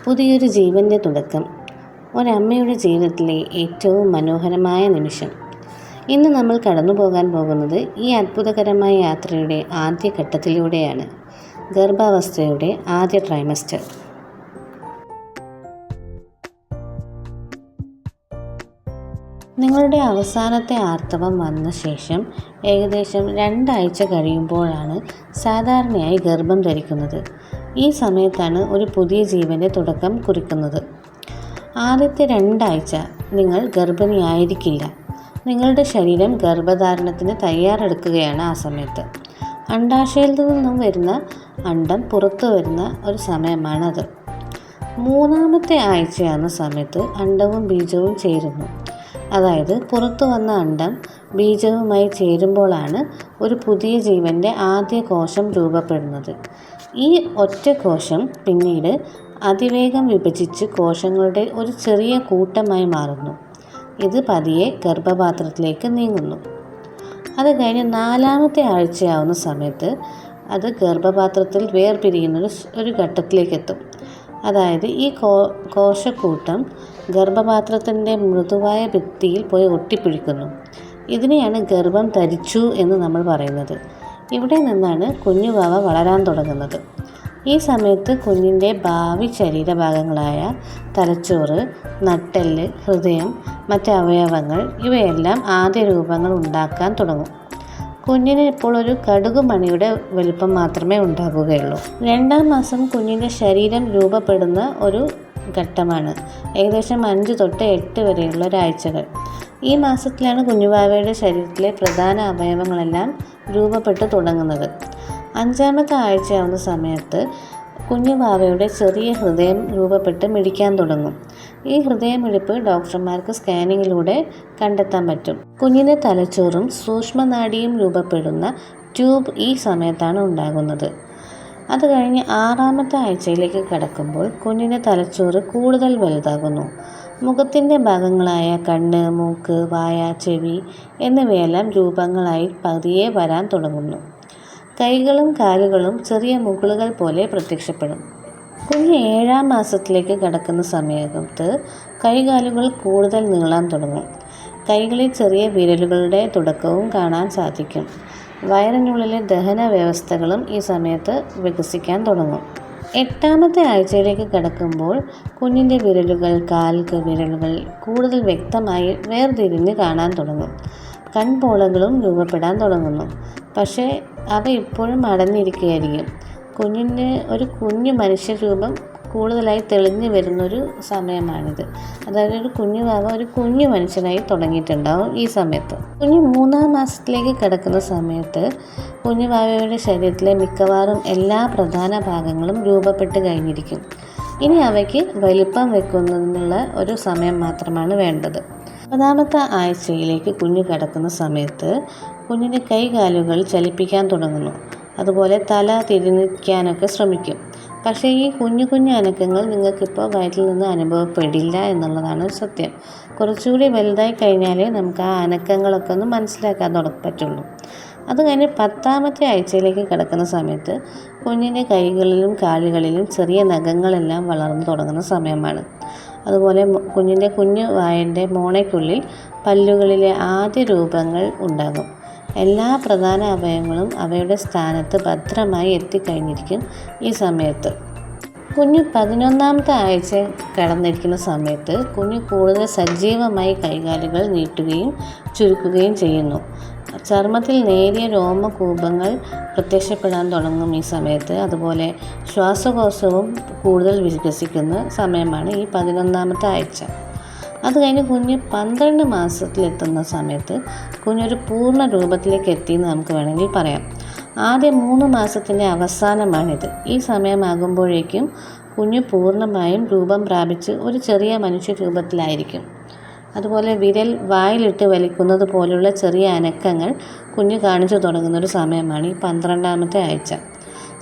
പുതിയൊരു ജീവൻ്റെ തുടക്കം. ഒരമ്മയുടെ ജീവിതത്തിലെ ഏറ്റവും മനോഹരമായ നിമിഷം. ഇന്ന് നമ്മൾ കടന്നു പോകാൻ പോകുന്നത് ഈ അത്ഭുതകരമായ യാത്രയുടെ ആദ്യ ഘട്ടത്തിലൂടെയാണ്. ഗർഭാവസ്ഥയുടെ ആദ്യ ട്രൈമസ്റ്റർ. നിങ്ങളുടെ അവസാനത്തെ ആർത്തവം വന്ന ശേഷം ഏകദേശം 2 ആഴ്ച കഴിയുമ്പോഴാണ് സാധാരണയായി ഗർഭം ധരിക്കുന്നത്. ഈ സമയത്താണ് ഒരു പുതിയ ജീവൻ്റെ തുടക്കം കുറിക്കുന്നത്. ആദ്യത്തെ 2 ആഴ്ച നിങ്ങൾ ഗർഭിണിയായിരിക്കില്ല. നിങ്ങളുടെ ശരീരം ഗർഭധാരണത്തിന് തയ്യാറെടുക്കുകയാണ് ആ സമയത്ത്. അണ്ഡാശയത്തിൽ നിന്നും വരുന്ന അണ്ഡം പുറത്തു വരുന്ന ഒരു സമയമാണത്. 3-ാമത്തെ ആഴ്ചയാകുന്ന സമയത്ത് അണ്ഡവും ബീജവും ചേരുന്നു. അതായത് പുറത്തു വന്ന അണ്ഡം ബീജവുമായി ചേരുമ്പോഴാണ് ഒരു പുതിയ ജീവൻ്റെ ആദ്യ കോശം രൂപപ്പെടുന്നത്. ഈ ഒറ്റ കോശം പിന്നീട് അതിവേഗം വിഭജിച്ച് കോശങ്ങളുടെ ഒരു ചെറിയ കൂട്ടമായി മാറുന്നു. ഇത് പതിയെ ഗർഭപാത്രത്തിലേക്ക് നീങ്ങുന്നു. അത് കഴിഞ്ഞ് 4-ാമത്തെ ആഴ്ചയാവുന്ന സമയത്ത് അത് ഗർഭപാത്രത്തിൽ വേർപിരിയുന്ന ഒരു ഘട്ടത്തിലേക്കെത്തും. അതായത് ഈ കോശക്കൂട്ടം ഗർഭപാത്രത്തിൻ്റെ മൃദുവായ ഭിത്തിയിൽ പോയി ഒട്ടിപ്പിടിക്കുന്നു. ഇതിനെയാണ് ഗർഭം ധരിച്ചു എന്ന് നമ്മൾ പറയുന്നത്. ഇവിടെ നിന്നാണ് കുഞ്ഞുവാവ വളരാൻ തുടങ്ങുന്നത്. ഈ സമയത്ത് കുഞ്ഞിൻ്റെ ഭാവി ശരീരഭാഗങ്ങളായ തലച്ചോറ്, നട്ടെല്ല്, ഹൃദയം, മറ്റ് അവയവങ്ങൾ ഇവയെല്ലാം ആദ്യ രൂപങ്ങൾ ഉണ്ടാക്കാൻ തുടങ്ങും. കുഞ്ഞിന് ഇപ്പോൾ ഒരു കടുകുമണിയുടെ വലുപ്പം മാത്രമേ ഉണ്ടാകുകയുള്ളൂ. 2-ാം മാസം കുഞ്ഞിൻ്റെ ശരീരം രൂപപ്പെടുന്ന ഒരു ഘട്ടമാണ്. ഏകദേശം 5 തൊട്ട് 8 വരെയുള്ള ഒരാഴ്ചകൾ. ഈ മാസത്തിലാണ് കുഞ്ഞുവാവയുടെ ശരീരത്തിലെ പ്രധാന അവയവങ്ങളെല്ലാം രൂപപ്പെട്ടു തുടങ്ങുന്നത്. 5-ാമത്തെ ആഴ്ചയാവുന്ന സമയത്ത് കുഞ്ഞുവാവയുടെ ചെറിയ ഹൃദയം രൂപപ്പെട്ട് മിടിക്കാൻ തുടങ്ങും. ഈ ഹൃദയമിടിപ്പ് ഡോക്ടർമാർക്ക് സ്കാനിങ്ങിലൂടെ കണ്ടെത്താൻ പറ്റും. കുഞ്ഞിൻ്റെ തലച്ചോറും സൂക്ഷ്മനാഡിയും രൂപപ്പെടുന്ന ട്യൂബ് ഈ സമയത്താണ് ഉണ്ടാകുന്നത്. അത് കഴിഞ്ഞ് 6-ാമത്തെ ആഴ്ചയിലേക്ക് കടക്കുമ്പോൾ കുഞ്ഞിൻ്റെ തലച്ചോറ് കൂടുതൽ വലുതാകുന്നു. മുഖത്തിൻ്റെ ഭാഗങ്ങളായ കണ്ണ്, മൂക്ക്, വായ, ചെവി എന്നിവയെല്ലാം രൂപങ്ങളായി പതിയെ വരാൻ തുടങ്ങുന്നു. കൈകളും കാലുകളും ചെറിയ മുകുളുകൾ പോലെ പ്രത്യക്ഷപ്പെടും. കുഞ്ഞ് 7-ാം മാസത്തിലേക്ക് കടക്കുന്ന സമയത്ത് കൈകാലുകൾ കൂടുതൽ നീളാൻ തുടങ്ങും. കൈകളിൽ ചെറിയ വിരലുകളുടെ തുടക്കവും കാണാൻ സാധിക്കും. വയറിനുള്ളിലെ ദഹന വ്യവസ്ഥകളും ഈ സമയത്ത് വികസിക്കാൻ തുടങ്ങും. 8-ാമത്തെ ആഴ്ചയിലേക്ക് കടക്കുമ്പോൾ കുഞ്ഞിൻ്റെ വിരലുകൾ, കാൽക്ക് വിരലുകൾ കൂടുതൽ വ്യക്തമായി വേർതിരിഞ്ഞ് കാണാൻ തുടങ്ങും. കൺപോളകളും രൂപപ്പെടാൻ തുടങ്ങുന്നു. പക്ഷേ അവ ഇപ്പോഴും അടഞ്ഞിരിക്കുകയായിരിക്കും. കുഞ്ഞിൻ്റെ ഒരു കുഞ്ഞു മനുഷ്യരൂപം കൂടുതലായി തെളിഞ്ഞു വരുന്നൊരു സമയമാണിത്. അതായത് ഒരു കുഞ്ഞുവാവ ഒരു കുഞ്ഞു മനുഷ്യനായി തുടങ്ങിയിട്ടുണ്ടാവും ഈ സമയത്ത്. കുഞ്ഞ് 3-ാം മാസത്തിലേക്ക് കിടക്കുന്ന സമയത്ത് കുഞ്ഞുവാവയുടെ ശരീരത്തിലെ മിക്കവാറും എല്ലാ പ്രധാന ഭാഗങ്ങളും രൂപപ്പെട്ട് കഴിഞ്ഞിരിക്കും. ഇനി അവയ്ക്ക് വലിപ്പം വെക്കുന്നതിനുള്ള ഒരു സമയം മാത്രമാണ് വേണ്ടത്. 9-ാമത്തെ ആഴ്ചയിലേക്ക് കുഞ്ഞ് കിടക്കുന്ന സമയത്ത് കുഞ്ഞിൻ്റെ കൈകാലുകൾ ചലിപ്പിക്കാൻ തുടങ്ങുന്നു. അതുപോലെ തല തിരിക്കാനൊക്കെ ശ്രമിക്കും. പക്ഷേ ഈ കുഞ്ഞു കുഞ്ഞു അനക്കങ്ങൾ നിങ്ങൾക്കിപ്പോൾ വയറ്റിൽ നിന്ന് അനുഭവപ്പെടില്ല എന്നുള്ളതാണ് സത്യം. കുറച്ചുകൂടി വലുതായി കഴിഞ്ഞാലേ നമുക്ക് ആ അനക്കങ്ങളൊക്കെ ഒന്ന് മനസ്സിലാക്കാൻ പറ്റുള്ളൂ. അത് കഴിഞ്ഞ് 10-ാമത്തെ ആഴ്ചയിലേക്ക് കിടക്കുന്ന സമയത്ത് കുഞ്ഞിൻ്റെ കൈകളിലും കാലുകളിലും ചെറിയ നഖങ്ങളെല്ലാം വളർന്നു തുടങ്ങുന്ന സമയമാണ്. അതുപോലെ കുഞ്ഞിൻ്റെ കുഞ്ഞു വായൻ്റെ മോണയ്ക്കുള്ളിൽ പല്ലുകളിലെ ആദ്യ രൂപങ്ങൾ ഉണ്ടാകും. എല്ലാ പ്രധാന അവയവങ്ങളും അവയുടെ സ്ഥാനത്ത് ഭദ്രമായി എത്തിക്കഴിഞ്ഞിരിക്കും ഈ സമയത്ത്. കുഞ്ഞ് 11-ാമത്തെ ആഴ്ച കടന്നിരിക്കുന്ന സമയത്ത് കുഞ്ഞ് കൂടുതൽ സജീവമായി കൈകാലുകൾ നീട്ടുകയും ചുരുക്കുകയും ചെയ്യുന്നു. ചർമ്മത്തിൽ നേരിയ രോമകൂപങ്ങൾ പ്രത്യക്ഷപ്പെടാൻ തുടങ്ങും ഈ സമയത്ത്. അതുപോലെ ശ്വാസകോശവും കൂടുതൽ വികസിക്കുന്ന സമയമാണ് ഈ 11-ാമത്തെ ആഴ്ച. അത് കഴിഞ്ഞ് കുഞ്ഞ് 12 മാസത്തിലെത്തുന്ന സമയത്ത് കുഞ്ഞൊരു പൂർണ്ണ രൂപത്തിലേക്ക് എത്തിയെന്ന് നമുക്ക് വേണമെങ്കിൽ പറയാം. ആദ്യ 3 മാസത്തിൻ്റെ അവസാനമാണിത്. ഈ സമയമാകുമ്പോഴേക്കും കുഞ്ഞ് പൂർണ്ണമായും രൂപം പ്രാപിച്ച് ഒരു ചെറിയ മനുഷ്യ രൂപത്തിലായിരിക്കും. അതുപോലെ വിരൽ വായിലിട്ട് വലിക്കുന്നത് പോലുള്ള ചെറിയ അനക്കങ്ങൾ കുഞ്ഞ് കാണിച്ചു തുടങ്ങുന്നൊരു സമയമാണ് ഈ 12-ാമത്തെ ആഴ്ച.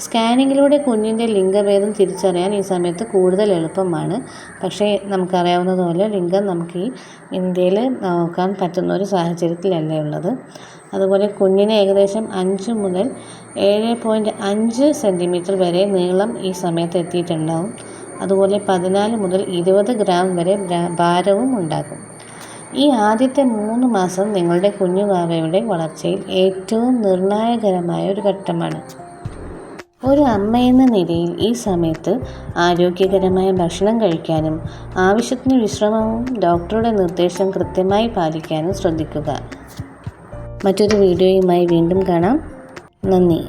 സ്കാനിങ്ങിലൂടെ കുഞ്ഞിൻ്റെ ലിംഗഭേദം തിരിച്ചറിയാൻ ഈ സമയത്ത് കൂടുതൽ എളുപ്പമാണ്. പക്ഷേ നമുക്കറിയാവുന്നതുപോലെ ലിംഗം നമുക്ക് ഈ ഇന്ത്യയിൽ നോക്കാൻ പറ്റുന്ന ഒരു സാഹചര്യത്തിലല്ല ഉള്ളത്. അതുപോലെ കുഞ്ഞിന് ഏകദേശം 5 മുതൽ 7.5 സെൻറ്റിമീറ്റർ വരെ നീളം ഈ സമയത്ത് എത്തിയിട്ടുണ്ടാവും. അതുപോലെ 14 മുതൽ 20 ഗ്രാം വരെ ഭാരവും ഉണ്ടാകും. ഈ ആദ്യത്തെ 3 മാസം നിങ്ങളുടെ കുഞ്ഞുവാവയുടെ വളർച്ചയിൽ ഏറ്റവും നിർണായകരമായ ഒരു ഘട്ടമാണ്. ഒരു അമ്മയെന്ന നിലയിൽ ഈ സമയത്ത് ആരോഗ്യകരമായ ഭക്ഷണം കഴിക്കാനും ആവശ്യത്തിന് വിശ്രമവും ഡോക്ടറുടെ നിർദ്ദേശം കൃത്യമായി പാലിക്കാനും ശ്രദ്ധിക്കുക. മറ്റൊരു വീഡിയോയുമായി വീണ്ടും കാണാം. നന്ദി.